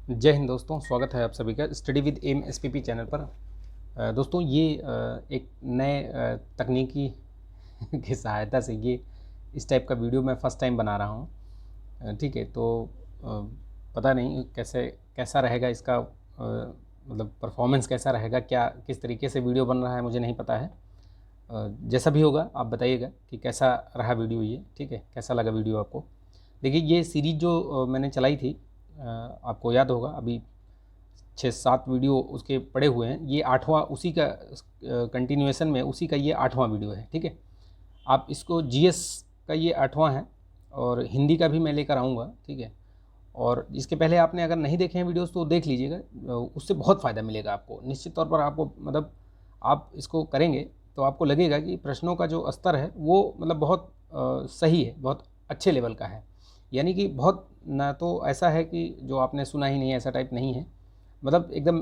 जय हिंद दोस्तों, स्वागत है आप सभी का study with M SPP channel पर। दोस्तों ये एक नए तकनीकी की सहायता से ये इस टाइप का वीडियो मैं फ़र्स्ट टाइम बना रहा हूँ। ठीक है, तो पता नहीं कैसा रहेगा इसका मतलब परफॉर्मेंस कैसा रहेगा, क्या किस तरीके से वीडियो बन रहा है मुझे नहीं पता है। जैसा भी होगा आप बताइएगा कि कैसा रहा वीडियो ये। ठीक है, कैसा लगा वीडियो आपको। देखिए ये सीरीज़ जो मैंने चलाई थी, आपको याद होगा, अभी 6-7 वीडियो उसके पड़े हुए हैं। ये 8वां उसी का कंटिन्यूएशन में उसी का ये 8वां वीडियो है। ठीक है, आप इसको जीएस का ये 8वां है और हिंदी का भी मैं लेकर आऊँगा। ठीक है, और इसके पहले आपने अगर नहीं देखे हैं वीडियोस तो देख लीजिएगा, उससे बहुत फ़ायदा मिलेगा आपको निश्चित तौर पर। आपको मतलब आप इसको करेंगे तो आपको लगेगा कि प्रश्नों का जो स्तर है वो मतलब बहुत सही है, बहुत अच्छे लेवल का है। यानी कि बहुत ना तो ऐसा है कि जो आपने सुना ही नहीं है, ऐसा टाइप नहीं है, मतलब एकदम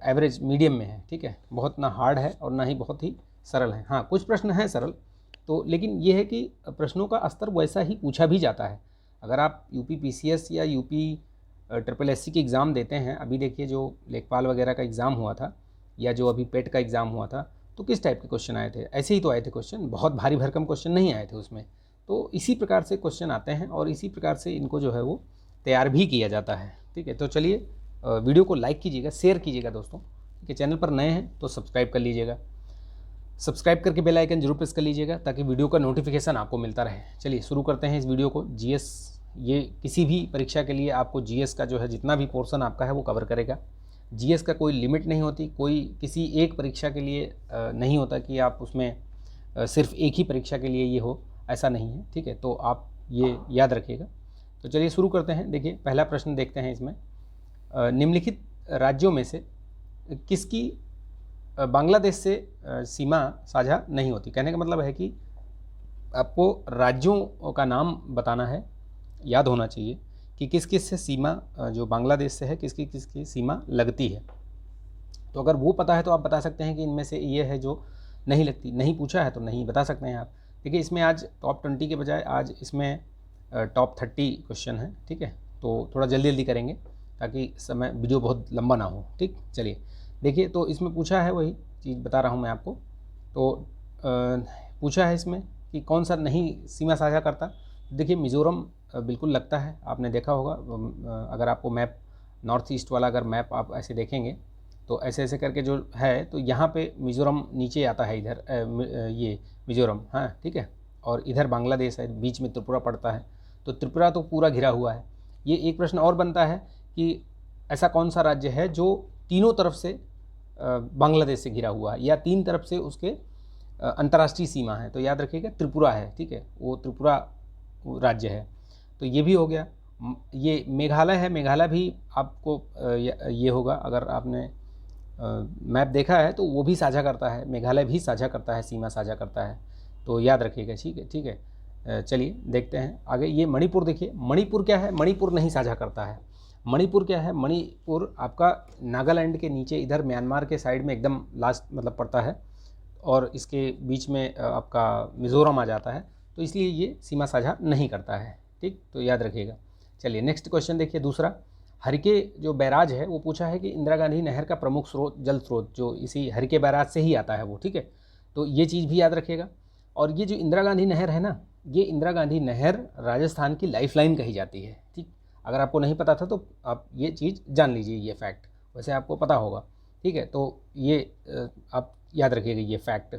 एवरेज मीडियम में है। ठीक है, बहुत ना हार्ड है और ना ही बहुत ही सरल है। हाँ, कुछ प्रश्न हैं सरल, तो लेकिन ये है कि प्रश्नों का स्तर वैसा ही पूछा भी जाता है। अगर आप यूपी पीसीएस या यूपी ट्रिपल एससी की एग्ज़ाम देते हैं, अभी देखिए जो लेखपाल वगैरह का एग्ज़ाम हुआ था या जो अभी पेट का एग्ज़ाम हुआ था, तो किस टाइप के क्वेश्चन आए थे? ऐसे ही तो आए थे क्वेश्चन, बहुत भारी भरकम क्वेश्चन नहीं आए थे उसमें। तो इसी प्रकार से क्वेश्चन आते हैं और इसी प्रकार से इनको जो है वो तैयार भी किया जाता है। ठीक है, तो चलिए वीडियो को लाइक कीजिएगा, शेयर कीजिएगा दोस्तों। ठीक है, चैनल पर नए हैं तो सब्सक्राइब कर लीजिएगा, सब्सक्राइब करके बेल आइकन जरूर प्रेस कर लीजिएगा ताकि वीडियो का नोटिफिकेशन आपको मिलता रहे। चलिए शुरू करते हैं इस वीडियो को। जीएस, ये किसी भी परीक्षा के लिए आपको जीएस का जो है जितना भी पोर्शन आपका है वो कवर करेगा। जीएस का कोई लिमिट नहीं होती, कोई किसी एक परीक्षा के लिए नहीं होता कि आप उसमें सिर्फ एक ही परीक्षा के लिए ये हो, ऐसा नहीं है। ठीक है, तो आप ये याद रखिएगा। तो चलिए शुरू करते हैं। देखिए पहला प्रश्न देखते हैं इसमें, निम्नलिखित राज्यों में से किसकी बांग्लादेश से सीमा साझा नहीं होती। कहने का मतलब है कि आपको राज्यों का नाम बताना है, याद होना चाहिए कि किस किस से सीमा जो बांग्लादेश से है किसकी किसकी सीमा लगती है। तो अगर वो पता है तो आप बता सकते हैं कि इनमें से ये है जो नहीं लगती। नहीं पूछा है तो नहीं बता सकते हैं आप। देखिए इसमें आज टॉप 20 के बजाय आज इसमें टॉप 30 क्वेश्चन है। ठीक है, तो थोड़ा जल्दी जल्दी करेंगे ताकि समय वीडियो बहुत लंबा ना हो। ठीक, चलिए देखिए, तो इसमें पूछा है वही चीज़ बता रहा हूँ मैं आपको। तो पूछा है इसमें कि कौन सा नहीं सीमा साझा करता। देखिए मिज़ोरम बिल्कुल लगता है, आपने देखा होगा। अगर आपको मैप नॉर्थ ईस्ट वाला अगर मैप आप ऐसे देखेंगे तो ऐसे ऐसे करके जो है, तो यहाँ पे मिज़ोरम नीचे आता है, इधर ये मिज़ोरम, हाँ ठीक है, और इधर बांग्लादेश है, बीच में त्रिपुरा पड़ता है। तो त्रिपुरा तो पूरा घिरा हुआ है। ये एक प्रश्न और बनता है कि ऐसा कौन सा राज्य है जो तीनों तरफ से बांग्लादेश से घिरा हुआ है या तीन तरफ से उसके अंतर्राष्ट्रीय सीमा है। तो याद रखिएगा त्रिपुरा है। ठीक है, वो त्रिपुरा राज्य है। तो ये भी हो गया। ये मेघालय है, मेघालय भी आपको ये होगा, अगर आपने मैप देखा है तो वो भी साझा करता है, मेघालय भी साझा करता है, सीमा साझा करता है। तो याद रखिएगा। ठीक है, ठीक है, चलिए देखते हैं आगे। ये मणिपुर देखिए, मणिपुर क्या है? मणिपुर नहीं साझा करता है। मणिपुर क्या है? मणिपुर आपका नागालैंड के नीचे इधर म्यांमार के साइड में एकदम लास्ट मतलब पड़ता है और इसके बीच में आपका मिज़ोरम आ जाता है, तो इसलिए ये सीमा साझा नहीं करता है। ठीक, तो याद रखिएगा। चलिए नेक्स्ट क्वेश्चन देखिए दूसरा। हरिके जो बैराज है वो पूछा है कि इंदिरा गांधी नहर का प्रमुख स्रोत, जल स्रोत जो इसी हरिके बैराज से ही आता है वो। ठीक है, तो ये चीज़ भी याद रखिएगा। और ये जो इंदिरा गांधी नहर है ना, ये इंदिरा गांधी नहर राजस्थान की लाइफलाइन कही जाती है। ठीक, अगर आपको नहीं पता था तो आप ये चीज़ जान लीजिए, ये फैक्ट वैसे आपको पता होगा। ठीक है, तो ये आप याद रखिएगा ये फैक्ट।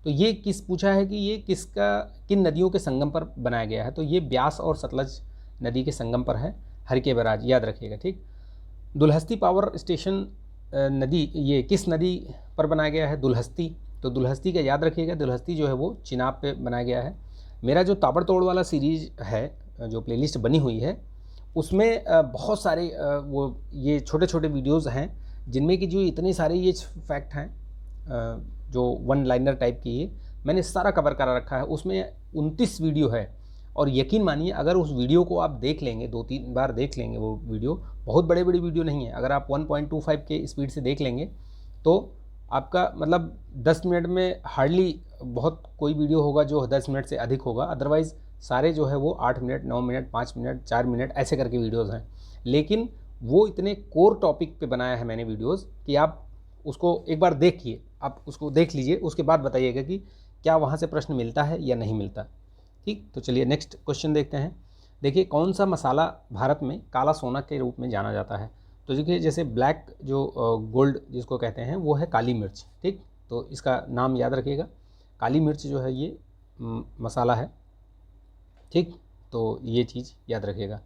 तो ये किस पूछा है कि ये किसका, किन नदियों के संगम पर बनाया गया है। तो ये ब्यास और सतलज नदी के संगम पर है हरिके बैराज, याद रखिएगा। ठीक, दुल्हस्ती पावर स्टेशन नदी, ये किस नदी पर बनाया गया है? दुल्हस्ती। तो दुल्हस्ती का याद रखिएगा, दुल्हस्ती जो है वो चिनाब पे बनाया गया है। मेरा जो ताबड़तोड़ वाला सीरीज है, जो प्लेलिस्ट बनी हुई है, उसमें बहुत सारे वो ये छोटे छोटे वीडियोज़ हैं जिनमें कि जो इतने सारे ये फैक्ट हैं जो वन लाइनर टाइप की, ये मैंने सारा कवर करा रखा है। उसमें 29 वीडियो है और यकीन मानिए अगर उस वीडियो को आप देख लेंगे, 2-3 बार देख लेंगे, वो वीडियो बहुत बड़े बड़ी वीडियो नहीं है, अगर आप 1.25 के स्पीड से देख लेंगे तो आपका मतलब 10 मिनट में हार्डली बहुत कोई वीडियो होगा जो 10 मिनट से अधिक होगा, अदरवाइज़ सारे जो है वो 8 मिनट, 9 मिनट, 5 मिनट, 4 मिनट ऐसे करके वीडियोज़ हैं। लेकिन वो इतने कोर टॉपिक पे बनाया है मैंने वीडियोस कि आप उसको एक बार देखिए, आप उसको देख लीजिए, उसके बाद बताइएगा कि क्या वहाँ से प्रश्न मिलता है या नहीं मिलता। ठीक, तो चलिए नेक्स्ट क्वेश्चन देखते हैं। देखिए, कौन सा मसाला भारत में काला सोना के रूप में जाना जाता है? तो देखिए, जैसे ब्लैक जो गोल्ड जिसको कहते हैं वो है काली मिर्च। ठीक, तो इसका नाम याद रखिएगा, काली मिर्च जो है ये मसाला है। ठीक, तो ये चीज़ याद रखिएगा।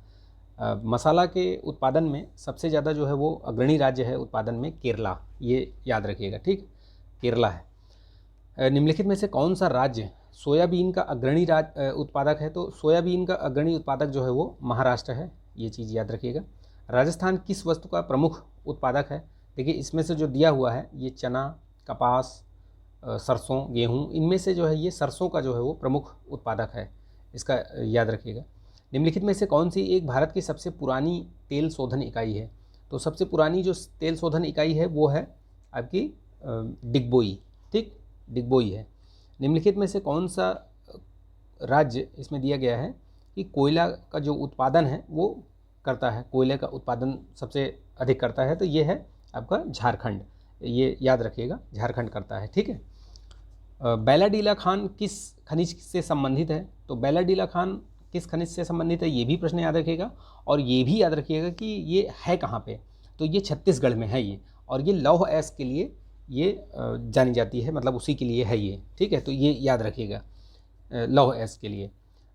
मसाला के उत्पादन में सबसे ज़्यादा जो है वो अग्रणी राज्य है उत्पादन में केरला, ये याद रखिएगा। ठीक, केरला है। निम्नलिखित में से कौन सा राज्य सोयाबीन का अग्रणी उत्पादक है? तो सोयाबीन का अग्रणी उत्पादक जो है वो महाराष्ट्र है, ये चीज़ याद रखिएगा। राजस्थान किस वस्तु का प्रमुख उत्पादक है? देखिए, इसमें से जो दिया हुआ है ये चना, कपास, सरसों, गेहूँ, इनमें से जो है ये सरसों का जो है वो प्रमुख उत्पादक है, इसका याद रखिएगा। निम्नलिखित में से कौन सी एक भारत की सबसे पुरानी तेल शोधन इकाई है? तो सबसे पुरानी जो तेल शोधन इकाई है वो है आपकी डिगबोई। ठीक, डिगबोई है। निम्नलिखित में से कौन सा राज्य इसमें दिया गया है कि कोयला का जो उत्पादन है वो करता है, कोयले का उत्पादन सबसे अधिक करता है? तो ये है आपका झारखंड, ये याद रखिएगा, झारखंड करता है। ठीक है। बैलाडीला खान किस खनिज से संबंधित है? तो बैलाडीला खान किस खनिज से संबंधित है, ये भी प्रश्न याद रखिएगा। और ये भी याद रखिएगा कि ये है कहाँ पे? तो ये छत्तीसगढ़ में है ये, और ये लौह अयस्क के लिए ये जानी जाती है, मतलब उसी के लिए है ये। ठीक है, तो ये याद रखिएगा, लौह अयस्क के लिए।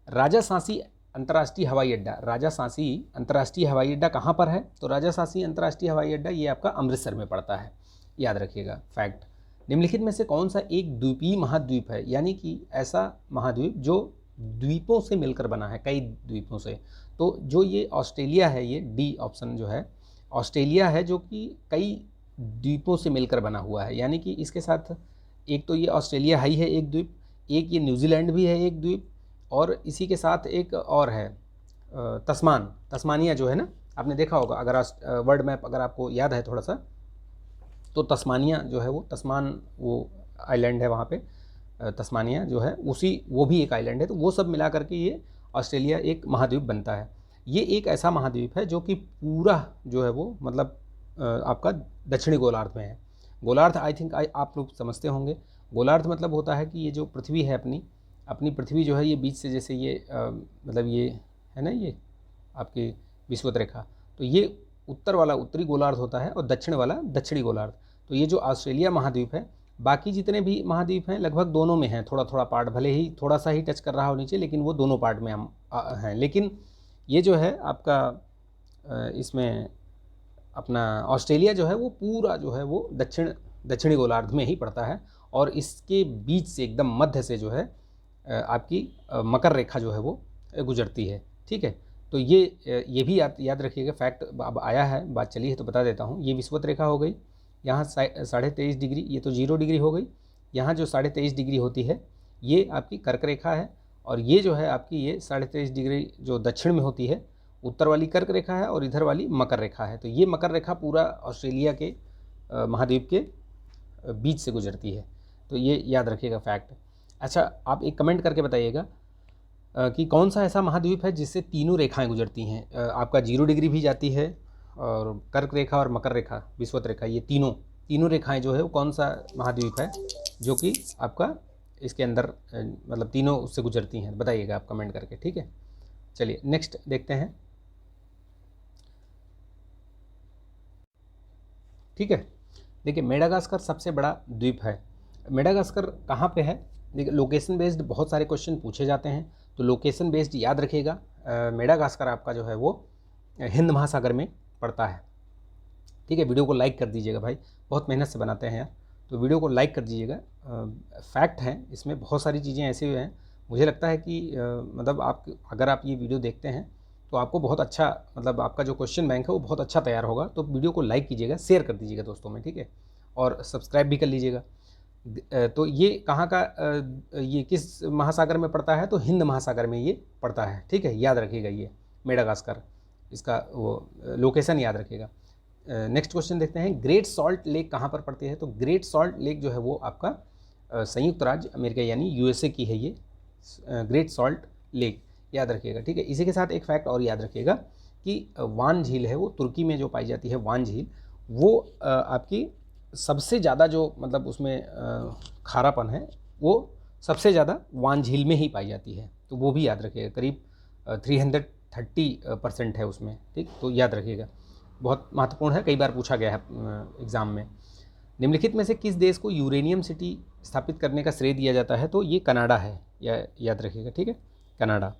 राजासांसी अंतर्राष्ट्रीय हवाई अड्डा, राजासांसी अंतर्राष्ट्रीय हवाई अड्डा कहाँ पर है? तो राजासांसी अंतर्राष्ट्रीय हवाई अड्डा ये आपका अमृतसर में पड़ता है, याद रखिएगा फैक्ट। निम्नलिखित में से कौन सा एक द्वीपीय महाद्वीप है, यानी कि ऐसा महाद्वीप जो द्वीपों से मिलकर बना है, कई द्वीपों से? तो जो ये ऑस्ट्रेलिया है, ये डी ऑप्शन जो है ऑस्ट्रेलिया है, जो कि कई द्वीपों से मिलकर बना हुआ है। यानी कि इसके साथ एक तो ये ऑस्ट्रेलिया ही है एक द्वीप, एक ये न्यूजीलैंड भी है एक द्वीप, और इसी के साथ एक और है तस्मानिया जो है ना, आपने देखा होगा अगर वर्ल्ड मैप अगर आपको याद है थोड़ा सा, तो तस्मानिया जो है वो वो आइलैंड है वहाँ पे, तस्मानिया जो है वो भी एक आइलैंड है। तो वो सब मिला करके ये ऑस्ट्रेलिया एक महाद्वीप बनता है। ये एक ऐसा महाद्वीप है जो कि पूरा जो है वो मतलब आपका दक्षिणी गोलार्ध में है। गोलार्ध आई थिंक आप लोग समझते होंगे। गोलार्ध मतलब होता है कि ये जो पृथ्वी है अपनी पृथ्वी जो है ये बीच से जैसे ये मतलब ये है ना, ये आपकी विषुवत रेखा, तो ये उत्तर वाला उत्तरी गोलार्ध होता है और दक्षिण वाला दक्षिणी गोलार्ध। तो ये जो ऑस्ट्रेलिया महाद्वीप है, बाकी जितने भी महाद्वीप हैं लगभग दोनों में हैं, थोड़ा थोड़ा पार्ट, भले ही थोड़ा सा ही टच कर रहा हो नीचे, लेकिन वो दोनों पार्ट में हम हैं। लेकिन ये जो है आपका इसमें अपना ऑस्ट्रेलिया जो है वो पूरा जो है वो दक्षिणी गोलार्ध में ही पड़ता है, और इसके बीच से एकदम मध्य से जो है आपकी मकर रेखा जो है वो गुजरती है। ठीक है, तो ये भी याद रखिएगा फैक्ट। अब आया है बात, चली है तो बता देता हूँ। ये विषुवत रेखा हो गई, यहाँ 23.5 डिग्री, ये तो 0 डिग्री हो गई। यहाँ जो 23.5 डिग्री होती है ये आपकी कर्क रेखा है, और ये जो है आपकी ये 23.5 डिग्री जो दक्षिण में होती है, उत्तर वाली कर्क रेखा है और इधर वाली मकर रेखा है। तो ये मकर रेखा पूरा ऑस्ट्रेलिया के महाद्वीप के बीच से गुजरती है। तो ये याद रखिएगा फैक्ट। अच्छा, आप एक कमेंट करके बताइएगा कि कौन सा ऐसा महाद्वीप है जिससे तीनों रेखाएं गुजरती हैं। आपका 0 डिग्री भी जाती है, और कर्क रेखा और मकर रेखा, विषुवत रेखा, ये तीनों रेखाएं जो है वो कौन सा महाद्वीप है जो कि आपका इसके अंदर मतलब तीनों उससे गुजरती हैं? बताइएगा आप कमेंट करके। ठीक है, चलिए नेक्स्ट देखते हैं। ठीक है, देखिए मेडागास्कर सबसे बड़ा द्वीप है। मेडागास्कर कहाँ पे है? देखिए, लोकेशन बेस्ड बहुत सारे क्वेश्चन पूछे जाते हैं, तो लोकेशन बेस्ड याद रखिएगा। मेडागास्कर आपका जो है वो हिंद महासागर में पड़ता है। ठीक है, वीडियो को लाइक कर दीजिएगा भाई, बहुत मेहनत से बनाते हैं यार, तो वीडियो को लाइक कर दीजिएगा। फैक्ट हैं इसमें, बहुत सारी चीज़ें ऐसे हुए हैं, मुझे लगता है कि मतलब अगर आप ये वीडियो देखते हैं तो आपको बहुत अच्छा, मतलब आपका जो क्वेश्चन बैंक है वो बहुत अच्छा तैयार होगा। तो वीडियो को लाइक कीजिएगा, शेयर कर दीजिएगा दोस्तों में, ठीक है, और सब्सक्राइब भी कर लीजिएगा। तो ये कहाँ का ये किस महासागर में पड़ता है? तो हिंद महासागर में ये पड़ता है। ठीक है, याद रखिएगा ये मेडागास्कर, इसका वो लोकेशन याद रखिएगा। नेक्स्ट क्वेश्चन देखते हैं, ग्रेट सॉल्ट लेक कहाँ पर पड़ती है? तो ग्रेट सॉल्ट लेक जो है वो आपका संयुक्त राज्य अमेरिका यानी यूएसए की है ये ग्रेट सॉल्ट लेक, याद रखिएगा। ठीक है, इसी के साथ एक फैक्ट और याद रखिएगा कि वान झील है वो तुर्की में जो पाई जाती है, वान झील, वो आपकी सबसे ज़्यादा जो मतलब उसमें खारापन है वो सबसे ज़्यादा वान झील में ही पाई जाती है। तो वो भी याद रखिएगा, करीब 330% है उसमें, ठीक। तो याद रखिएगा, बहुत महत्वपूर्ण है, कई बार पूछा गया है एग्ज़ाम में। निम्नलिखित में से किस देश को यूरेनियम सिटी स्थापित करने का श्रेय दिया जाता है? तो ये कनाडा है, या याद रखिएगा, ठीक है, कनाडा।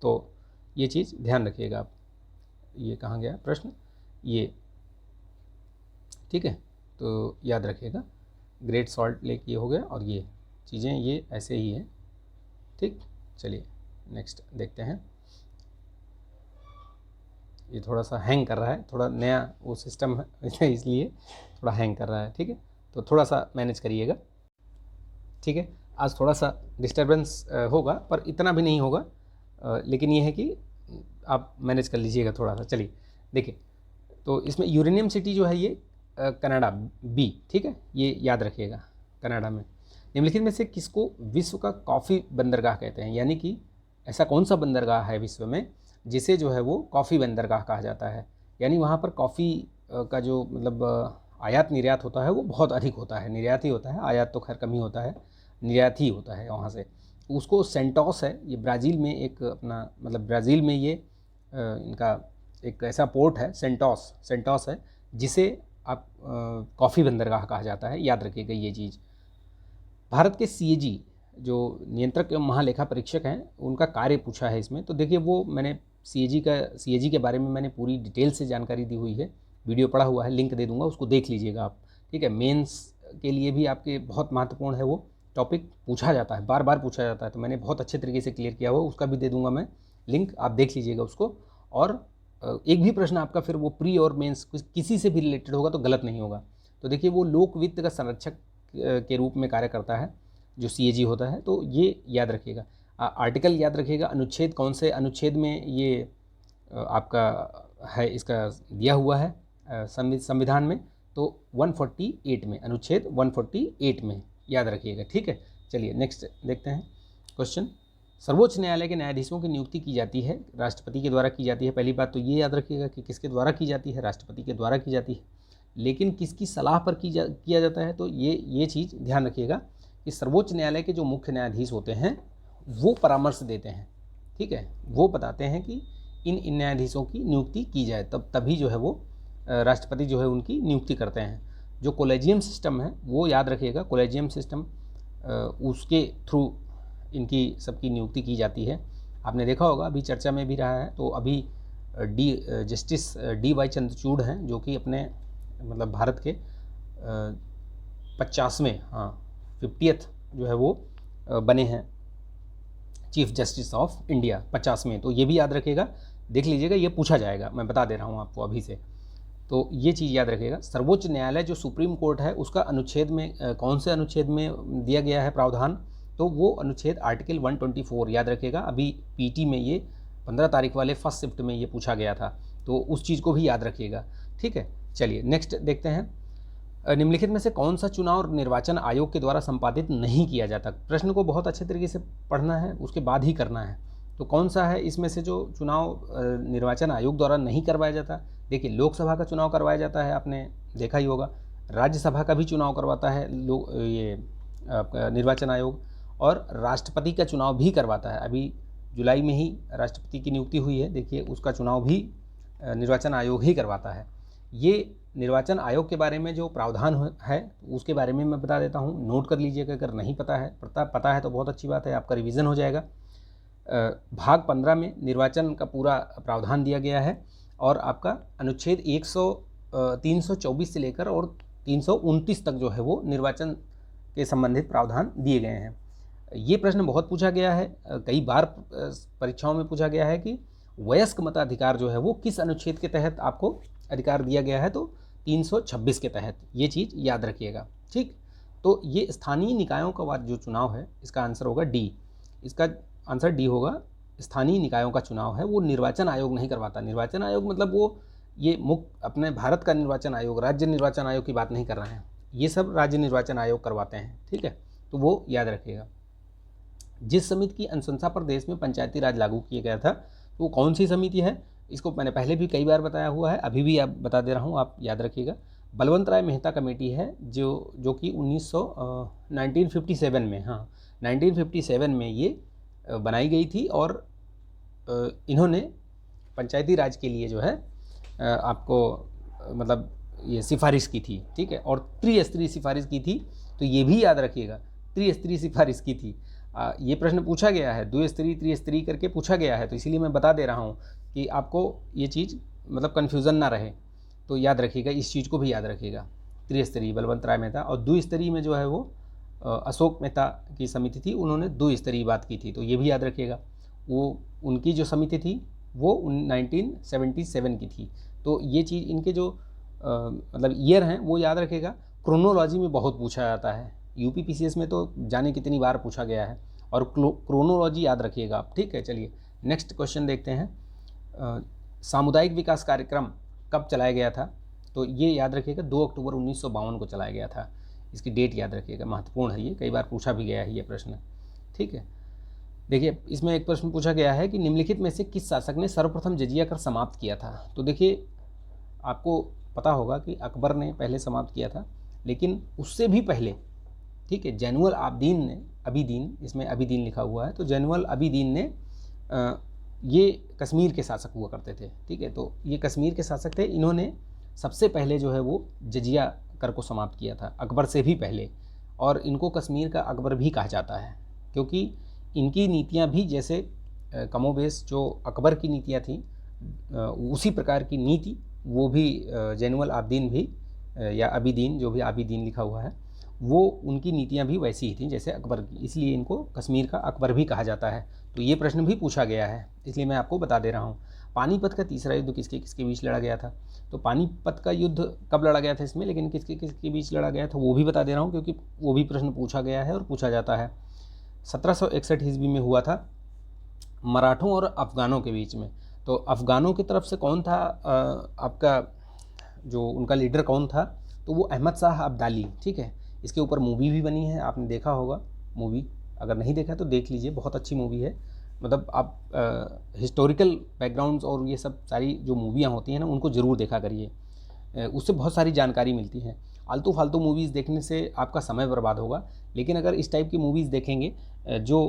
तो ये चीज़ ध्यान रखिएगा आप। ये कहाँ गया प्रश्न, ये, ठीक है, तो याद रखिएगा। ग्रेट सॉल्ट लेक ये हो गया, और ये चीज़ें ये ऐसे ही हैं, ठीक। चलिए नेक्स्ट देखते हैं। ये थोड़ा सा हैंग कर रहा है, थोड़ा नया वो सिस्टम है इसलिए थोड़ा हैंग कर रहा है, ठीक है। तो थोड़ा सा मैनेज करिएगा, ठीक है। आज थोड़ा सा डिस्टर्बेंस होगा, पर इतना भी नहीं होगा, लेकिन ये है कि आप मैनेज कर लीजिएगा थोड़ा सा। चलिए देखिए, तो इसमें यूरेनियम सिटी जो है ये कनाडा, बी, ठीक है, ये याद रखिएगा, कनाडा में। निम्नलिखित में से किसको विश्व का कॉफ़ी बंदरगाह कहते हैं? यानी कि ऐसा कौन सा बंदरगाह है विश्व में जिसे जो है वो कॉफ़ी बंदरगाह कहा जाता है? यानी वहाँ पर कॉफ़ी का जो मतलब आयात निर्यात होता है वो बहुत अधिक होता है, निर्यात ही होता है, आयात तो खैर कम ही होता है, निर्यात ही होता है वहाँ से। उसको सेंटोस है, ये ब्राज़ील में एक अपना मतलब ब्राज़ील में ये इनका एक ऐसा पोर्ट है, सेंटोस है, जिसे आप कॉफ़ी बंदरगाह कहा जाता है, याद रखिएगा ये चीज़। भारत के सीएजी जो नियंत्रक एवं महालेखा परीक्षक हैं, उनका कार्य पूछा है इसमें। तो देखिए, वो मैंने सीएजी के बारे में मैंने पूरी डिटेल से जानकारी दी हुई है, वीडियो पड़ा हुआ है, लिंक दे दूंगा, उसको देख लीजिएगा आप, ठीक है। मेंस के लिए भी आपके बहुत महत्वपूर्ण है, वो टॉपिक पूछा जाता है, बार बार पूछा जाता है, तो मैंने बहुत अच्छे तरीके से क्लियर किया हुआ, उसका भी दे दूंगा मैं लिंक, आप देख लीजिएगा उसको। और एक भी प्रश्न आपका फिर वो प्री और मेंस किसी से भी रिलेटेड होगा तो गलत नहीं होगा। तो देखिए, वो लोक वित्त का संरक्षक के रूप में कार्य करता है जो सीएजी होता है, तो ये याद रखिएगा। आर्टिकल याद रखिएगा, अनुच्छेद कौन से अनुच्छेद में ये आपका है, इसका दिया हुआ है संविधान में, तो 148 में, अनुच्छेद 148 में, याद रखिएगा, ठीक है। चलिए नेक्स्ट देखते हैं क्वेश्चन। सर्वोच्च न्यायालय के न्यायाधीशों की नियुक्ति की जाती है, राष्ट्रपति के द्वारा की जाती है। पहली बात तो ये याद रखिएगा कि किसके द्वारा की जाती है, राष्ट्रपति के द्वारा की जाती है। लेकिन किसकी सलाह पर किया जाता है, तो ये चीज़ ध्यान रखिएगा कि सर्वोच्च न्यायालय के जो मुख्य न्यायाधीश होते हैं वो परामर्श देते हैं, ठीक है, वो बताते हैं कि इन न्यायाधीशों की नियुक्ति की जाए, तभी जो है वो राष्ट्रपति जो है उनकी नियुक्ति करते हैं। जो कोलेजियम सिस्टम है वो याद रखिएगा, कोलेजियम सिस्टम उसके थ्रू इनकी सबकी नियुक्ति की जाती है। आपने देखा होगा, अभी चर्चा में भी रहा है, तो अभी जस्टिस डी.वाई. चंद्रचूड़ हैं, जो कि अपने मतलब भारत के 50वें 50th जो है वो बने हैं चीफ जस्टिस ऑफ इंडिया, 50वें। तो ये भी याद रखिएगा, देख लीजिएगा, ये पूछा जाएगा, मैं बता दे रहा हूँ आपको अभी से। तो ये चीज़ याद रखिएगा। सर्वोच्च न्यायालय जो सुप्रीम कोर्ट है उसका अनुच्छेद में कौन से अनुच्छेद में दिया गया है प्रावधान, तो वो अनुच्छेद आर्टिकल 124 याद रखिएगा। अभी पीटी में ये 15 तारीख वाले फर्स्ट शिफ्ट में ये पूछा गया था, तो उस चीज़ को भी याद रखिएगा, ठीक है। चलिए नेक्स्ट देखते हैं। निम्नलिखित में से कौन सा चुनाव निर्वाचन आयोग के द्वारा संपादित नहीं किया जाता? प्रश्न को बहुत अच्छे तरीके से पढ़ना है, उसके बाद ही करना है। तो कौन सा है इसमें से जो चुनाव निर्वाचन आयोग द्वारा नहीं करवाया जाता? देखिए, लोकसभा का चुनाव करवाया जाता है, आपने देखा ही होगा, राज्यसभा का भी चुनाव करवाता है ये निर्वाचन आयोग, और राष्ट्रपति का चुनाव भी करवाता है। अभी जुलाई में ही राष्ट्रपति की नियुक्ति हुई है, देखिए उसका चुनाव भी निर्वाचन आयोग ही करवाता है। ये निर्वाचन आयोग के बारे में जो प्रावधान है उसके बारे में मैं बता देता हूँ, नोट कर लीजिएगा अगर नहीं पता है तो बहुत अच्छी बात है, आपका रिवीजन हो जाएगा। भाग 15 में निर्वाचन का पूरा प्रावधान दिया गया है, और आपका अनुच्छेद 324 से लेकर और 329 तक जो है वो निर्वाचन के संबंधित प्रावधान दिए गए हैं। ये प्रश्न बहुत पूछा गया है, कई बार परीक्षाओं में पूछा गया है कि वयस्क मताधिकार जो है वो किस अनुच्छेद के तहत आपको अधिकार दिया गया है, तो 326 के तहत, ये चीज़ याद रखिएगा, ठीक। तो ये स्थानीय निकायों का जो चुनाव है, इसका आंसर होगा डी, इसका आंसर डी होगा। स्थानीय निकायों का चुनाव है वो निर्वाचन आयोग नहीं करवाता। निर्वाचन आयोग मतलब वो ये अपने भारत का निर्वाचन आयोग, राज्य निर्वाचन आयोग की बात नहीं कर रहे हैं, ये सब राज्य निर्वाचन आयोग करवाते हैं, ठीक है, तो वो याद रखिएगा। जिस समिति की अनुशंसा पर देश में पंचायती राज लागू किया गया था, तो वो कौन सी समिति है? इसको मैंने पहले भी कई बार बताया हुआ है, अभी भी आप बता दे रहा हूँ, आप याद रखिएगा। बलवंत राय मेहता कमेटी है जो कि 1957 में, हाँ 1957 में ये बनाई गई थी और इन्होंने पंचायती राज के लिए जो है आपको मतलब ये सिफारिश की थी, ठीक है, और त्रिस्तरीय सिफारिश की थी। तो ये भी याद रखिएगा, त्रिस्तरीय सिफारिश की थी। ये प्रश्न पूछा गया है, द्विस्तरीय त्रिस्तरीय करके पूछा गया है, तो इसीलिए मैं बता दे रहा हूँ कि आपको ये चीज़ मतलब कन्फ्यूज़न ना रहे। तो याद रखिएगा, इस चीज़ को भी याद रखिएगा। त्रिस्तरीय बलवंत राय मेहता, और द्विस्तरीय में जो है वो अशोक मेहता की समिति थी, उन्होंने द्विस्तरीय बात की थी, तो ये भी याद रखिएगा। वो उनकी जो समिति थी वो 1977 की थी। तो ये चीज़ इनके जो मतलब ईयर हैं वो याद रखेगा। क्रोनोलॉजी में बहुत पूछा जाता है, यूपीपीसीएस में तो जाने कितनी बार पूछा गया है, और क्रोनोलॉजी याद रखिएगा आप, ठीक है। चलिए नेक्स्ट क्वेश्चन देखते हैं। सामुदायिक विकास कार्यक्रम कब चलाया गया था? तो ये याद रखिएगा 2 अक्टूबर 1952 को चलाया गया था। इसकी डेट याद रखिएगा, महत्वपूर्ण है, ये कई बार पूछा भी गया है ये प्रश्न, ठीक है। देखिए इसमें एक प्रश्न पूछा गया है कि निम्नलिखित में से किस शासक ने सर्वप्रथम जजिया कर समाप्त किया था? तो देखिए आपको पता होगा कि अकबर ने पहले समाप्त किया था, लेकिन उससे भी पहले, ठीक है, जैनुअल आबदीन ने, अबीदीन, इसमें अबीदीन लिखा हुआ है, तो जैनुअल अबीदीन ने ये कश्मीर के शासक हुआ करते थे, ठीक है। तो ये कश्मीर के शासक थे, इन्होंने सबसे पहले जो है वो जजिया कर को समाप्त किया था, अकबर से भी पहले। और इनको कश्मीर का अकबर भी कहा जाता है, क्योंकि इनकी नीतियाँ भी जैसे कमोबेश जो अकबर की नीतियाँ थीं उसी प्रकार की नीति वो भी जैनुअल आबदीन भी या अबीदीन, जो भी आबीदीन लिखा हुआ है, वो उनकी नीतियाँ भी वैसी ही थीं जैसे अकबर की, इसलिए इनको कश्मीर का अकबर भी कहा जाता है। तो ये प्रश्न भी पूछा गया है, इसलिए मैं आपको बता दे रहा हूँ। पानीपत का तीसरा युद्ध किसके किसके बीच लड़ा गया था? तो पानीपत का युद्ध कब लड़ा गया था इसमें, लेकिन किसके किसके बीच लड़ा गया था वो भी बता दे रहा हूँ, क्योंकि वो भी प्रश्न पूछा गया है और पूछा जाता है। 1761 ईस्वी में हुआ था, मराठों और अफ़गानों के बीच में। तो अफ़गानों की तरफ से कौन था आपका जो उनका लीडर कौन था? तो वो अहमद शाह अब्दाली, ठीक है। इसके ऊपर मूवी भी बनी है, आपने देखा होगा मूवी, अगर नहीं देखा तो देख लीजिए, बहुत अच्छी मूवी है। मतलब आप हिस्टोरिकल बैकग्राउंड्स और ये सब सारी जो मूवियाँ होती हैं ना, उनको ज़रूर देखा करिए, उससे बहुत सारी जानकारी मिलती है। आलतू फालतू मूवीज़ देखने से आपका समय बर्बाद होगा, लेकिन अगर इस टाइप की मूवीज़ देखेंगे जो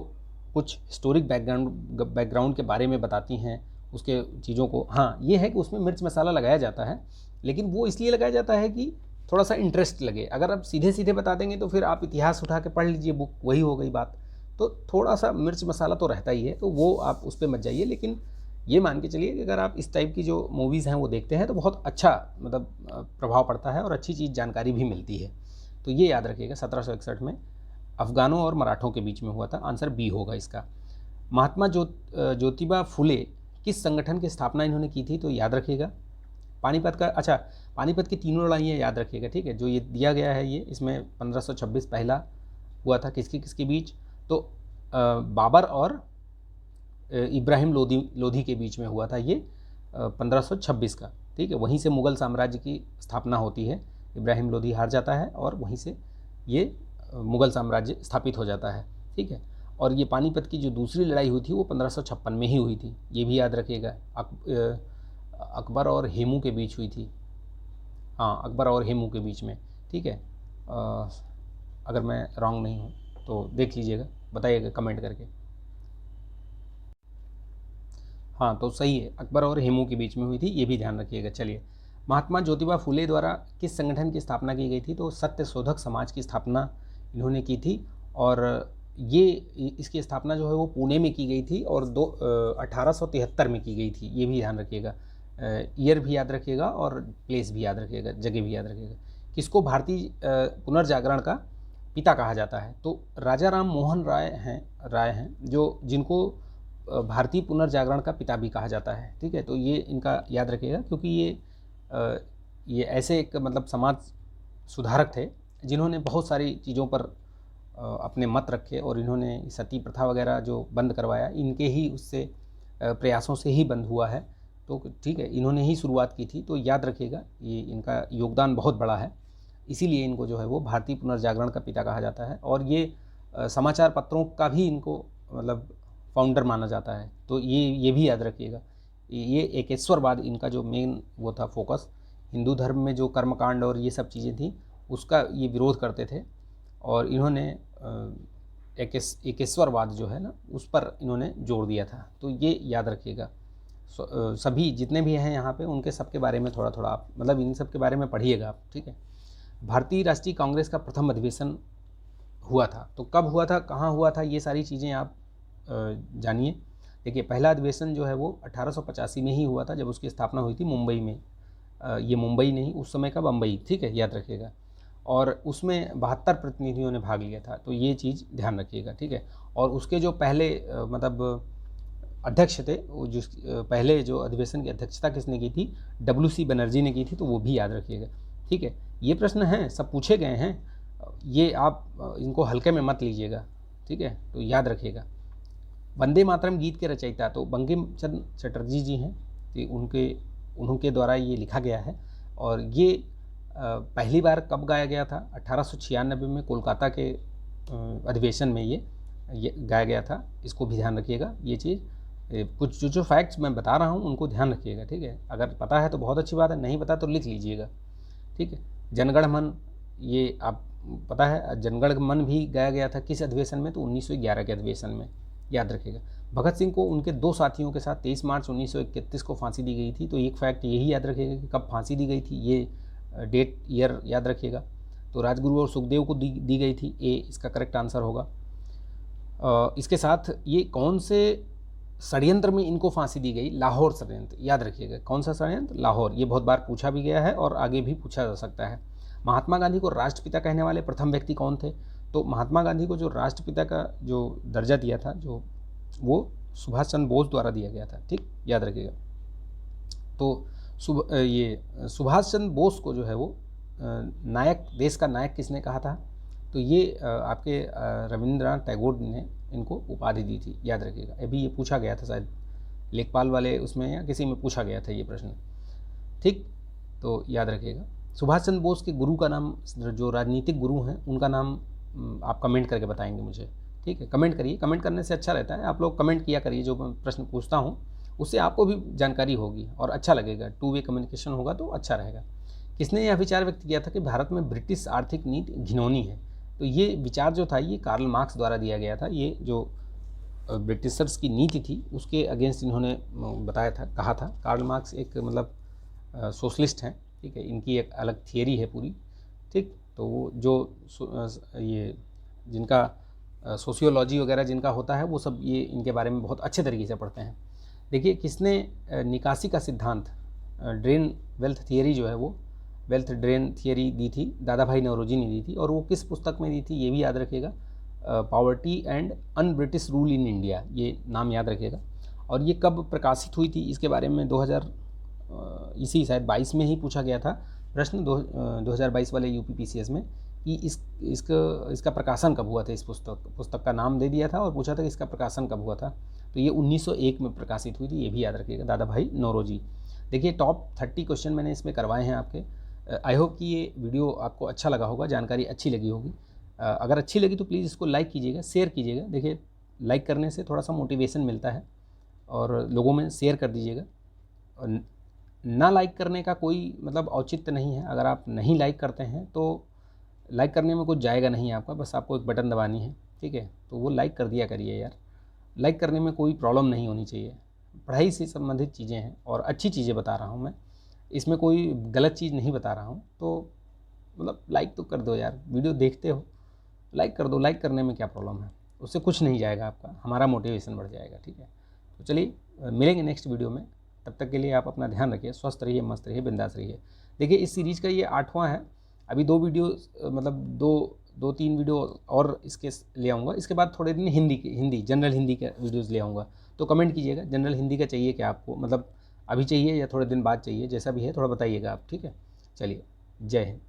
कुछ हिस्टोरिक बैकग्राउंड के बारे में बताती हैं उसके चीज़ों को, हाँ ये है कि उसमें मिर्च मसाला लगाया जाता है, लेकिन वो इसलिए लगाया जाता है कि थोड़ा सा इंटरेस्ट लगे। अगर आप सीधे सीधे बता देंगे तो फिर आप इतिहास उठा के पढ़ लीजिए बुक, वही हो गई बात। तो थोड़ा सा मिर्च मसाला तो रहता ही है, तो वो आप उस पर मत जाइए। लेकिन ये मान के चलिए कि अगर आप इस टाइप की जो मूवीज़ हैं वो देखते हैं तो बहुत अच्छा मतलब प्रभाव पड़ता है और अच्छी चीज़ जानकारी भी मिलती है। तो ये याद रखिएगा, 1761 में अफ़गानों और मराठों के बीच में हुआ था। आंसर बी होगा इसका। महात्मा ज्योतिबा फुले किस संगठन की स्थापना इन्होंने की थी? तो याद रखिएगा पानीपत का, अच्छा पानीपत की तीनों लड़ाइयाँ याद रखिएगा, ठीक है। जो ये दिया गया है ये, इसमें 1526 पहला हुआ था किसके किसके बीच? तो बाबर और इब्राहिम लोधी के बीच में हुआ था ये 1526 का, ठीक है। वहीं से मुग़ल साम्राज्य की स्थापना होती है, इब्राहिम लोधी हार जाता है और वहीं से ये मुग़ल साम्राज्य स्थापित हो जाता है, ठीक है। और ये पानीपत की जो दूसरी लड़ाई हुई थी वो 1556 में ही हुई थी, ये भी याद रखिएगा। अकबर और हेमू के बीच हुई थी, हाँ अकबर और हेमू के बीच में, ठीक है। अगर मैं रॉन्ग नहीं हूँ तो देख लीजिएगा, बताइएगा कमेंट करके। हाँ तो सही है, अकबर और हेमू के बीच में हुई थी, ये भी ध्यान रखिएगा। चलिए, महात्मा ज्योतिबा फुले द्वारा किस संगठन की स्थापना की गई थी? तो सत्य शोधक समाज की स्थापना इन्होंने की थी, और ये इसकी स्थापना जो है वो पुणे में की गई थी और 1873 में की गई थी, ये भी ध्यान रखिएगा। ईयर भी याद रखिएगा और प्लेस भी याद रखिएगा, जगह भी याद रखिएगा। किसको भारतीय पुनर्जागरण का पिता कहा जाता है? तो राजा राम मोहन राय हैं जो जिनको भारतीय पुनर्जागरण का पिता भी कहा जाता है, ठीक है। तो ये इनका याद रखिएगा, क्योंकि ये ऐसे एक मतलब समाज सुधारक थे जिन्होंने बहुत सारी चीज़ों पर अपने मत रखे, और इन्होंने सती प्रथा वगैरह जो बंद करवाया, इनके ही उससे प्रयासों से ही बंद हुआ है, तो ठीक है, इन्होंने ही शुरुआत की थी। तो याद रखिएगा, ये इनका योगदान बहुत बड़ा है, इसीलिए इनको जो है वो भारतीय पुनर्जागरण का पिता कहा जाता है। और ये समाचार पत्रों का भी इनको मतलब फाउंडर माना जाता है, तो ये भी याद रखिएगा। ये एकेश्वरवाद इनका जो मेन वो था फोकस, हिंदू धर्म में जो कर्मकांड और ये सब चीज़ें थी उसका ये विरोध करते थे, और इन्होंने एकेश्वरवाद जो है ना उस पर इन्होंने जोर दिया था। तो ये याद रखिएगा। सभी जितने भी हैं यहाँ पे उनके सब के बारे में थोड़ा थोड़ा आप मतलब इन सब के बारे में पढ़िएगा आप, ठीक है। भारतीय राष्ट्रीय कांग्रेस का प्रथम अधिवेशन हुआ था, तो कब हुआ था, कहाँ हुआ था, ये सारी चीज़ें आप जानिए। देखिए पहला अधिवेशन जो है वो 1885 में ही हुआ था, जब उसकी स्थापना हुई थी मुंबई में। ये मुंबई नहीं, उस समय का बम्बई, ठीक है, याद रखिएगा। और उसमें 72 प्रतिनिधियों ने भाग लिया था, तो ये चीज़ ध्यान रखिएगा, ठीक है। और उसके जो पहले मतलब अध्यक्ष थे, वो जिस पहले जो अधिवेशन की अध्यक्षता किसने की थी, WC बनर्जी ने की थी, तो वो भी याद रखिएगा, ठीक है। ये प्रश्न हैं, सब पूछे गए हैं, ये आप इनको हल्के में मत लीजिएगा, ठीक है, तो याद रखिएगा। वंदे मातरम गीत के रचयिता तो बंकिम चंद्र चटर्जी जी हैं, तो उनके द्वारा ये लिखा गया है। और ये पहली बार कब गाया गया था, 1896 में कोलकाता के अधिवेशन में ये गाया गया था। इसको भी ध्यान रखिएगा। ये चीज़ कुछ जो फैक्ट्स मैं बता रहा हूँ उनको ध्यान रखिएगा, ठीक है। अगर पता है तो बहुत अच्छी बात है, नहीं पता तो लिख लीजिएगा, ठीक है। जनगण मन, ये आप पता है, जनगण मन भी गाया गया था किस अधिवेशन में, तो 1911 के अधिवेशन में, याद रखिएगा। भगत सिंह को उनके 2 साथियों के साथ 23 मार्च 1931 को फांसी दी गई थी, तो एक फैक्ट यही याद रखिएगा कि कब फांसी दी गई थी, ये डेट ईयर याद रखिएगा। तो राजगुरु और सुखदेव को दी गई थी, ए इसका करेक्ट आंसर होगा। इसके साथ ये कौन से षड्यंत्र में इनको फांसी दी गई, लाहौर षड्यंत्र, याद रखिएगा। कौन सा षड्यंत्र, लाहौर, ये बहुत बार पूछा भी गया है और आगे भी पूछा जा सकता है। महात्मा गांधी को राष्ट्रपिता कहने वाले प्रथम व्यक्ति कौन थे, तो महात्मा गांधी को जो राष्ट्रपिता का जो दर्जा दिया था, जो वो सुभाष चंद्र बोस द्वारा दिया गया था, ठीक, याद रखिएगा। तो ये सुभाष चंद्र बोस को जो है वो नायक, देश का नायक किसने कहा था, तो ये आपके रविंद्रनाथ टैगोर ने इनको उपाधि दी थी, याद रखिएगा। अभी ये पूछा गया था शायद लेखपाल वाले उसमें या किसी में पूछा गया था ये प्रश्न, ठीक, तो याद रखिएगा। सुभाष चंद्र बोस के गुरु का नाम, जो राजनीतिक गुरु हैं उनका नाम आप कमेंट करके बताएंगे मुझे, ठीक है। कमेंट करिए, कमेंट करने से अच्छा रहता है, आप लोग कमेंट किया करिए, जो मैं प्रश्न पूछता हूँ उससे आपको भी जानकारी होगी और अच्छा लगेगा, 2 वे कम्युनिकेशन होगा तो अच्छा रहेगा। किसने यह विचार व्यक्त किया था कि भारत में ब्रिटिश आर्थिक नीति घिनौनी है, तो ये विचार जो था ये कार्ल मार्क्स द्वारा दिया गया था। ये जो ब्रिटिशर्स की नीति थी उसके अगेंस्ट इन्होंने बताया था, कहा था। कार्ल मार्क्स एक मतलब सोशलिस्ट हैं, ठीक है, इनकी एक अलग थियरी है पूरी, ठीक। तो वो जो ये जिनका सोशियोलॉजी वगैरह जिनका होता है वो सब ये इनके बारे में बहुत अच्छे तरीके से पढ़ते हैं। देखिए किसने निकासी का सिद्धांत, ड्रेन वेल्थ थियरी जो है वो वेल्थ ड्रेन थियरी दी थी, दादा भाई नौरोजी ने दी थी, और वो किस पुस्तक में दी थी ये भी याद रखिएगा, poverty and un British rule in India, ये नाम याद रखिएगा। और ये कब प्रकाशित हुई थी इसके बारे में 2000 इसी शायद 22 में ही पूछा गया था प्रश्न, 2022 वाले UPPCS में, कि इसका प्रकाशन कब हुआ था। इस पुस्तक का नाम दे दिया था और पूछा था कि इसका प्रकाशन कब हुआ था, तो ये 1901 में प्रकाशित हुई थी, ये भी याद रखिएगा, दादा भाई नौरोजी। देखिए टॉप 30 क्वेश्चन मैंने इसमें करवाए हैं आपके। आई होप कि ये वीडियो आपको अच्छा लगा होगा, जानकारी अच्छी लगी होगी। अगर अच्छी लगी तो प्लीज़ इसको लाइक कीजिएगा, शेयर कीजिएगा। देखिए लाइक करने से थोड़ा सा मोटिवेशन मिलता है, और लोगों में शेयर कर दीजिएगा। ना लाइक करने का कोई मतलब औचित्य नहीं है, अगर आप नहीं लाइक करते हैं तो लाइक करने में कुछ जाएगा नहीं आपका, बस आपको एक बटन दबानी है, ठीक है, तो वो लाइक कर दिया करिए यार। लाइक करने में कोई प्रॉब्लम नहीं होनी चाहिए, पढ़ाई से संबंधित चीज़ें हैं और अच्छी चीज़ें बता रहा हूँ मैं, इसमें कोई गलत चीज़ नहीं बता रहा हूँ, तो मतलब लाइक तो कर दो यार, वीडियो देखते हो लाइक कर दो, लाइक करने में क्या प्रॉब्लम है, उससे कुछ नहीं जाएगा आपका, हमारा मोटिवेशन बढ़ जाएगा, ठीक है। तो चलिए मिलेंगे नेक्स्ट वीडियो में, तब तक के लिए आप अपना ध्यान रखिए, स्वस्थ रहिए, मस्त रहिए, बिंदास रहिए। देखिए इस सीरीज़ का ये 8वां है, अभी 2 वीडियो मतलब 2-3 वीडियो और इसके ले आऊँगा, इसके बाद थोड़े दिन हिंदी जनरल हिंदी के वीडियोज़ ले आऊँगा। तो कमेंट कीजिएगा जनरल हिंदी का चाहिए क्या आपको, मतलब अभी चाहिए या थोड़े दिन बाद चाहिए, जैसा भी है थोड़ा बताइएगा आप, ठीक है। चलिए जय हिंद।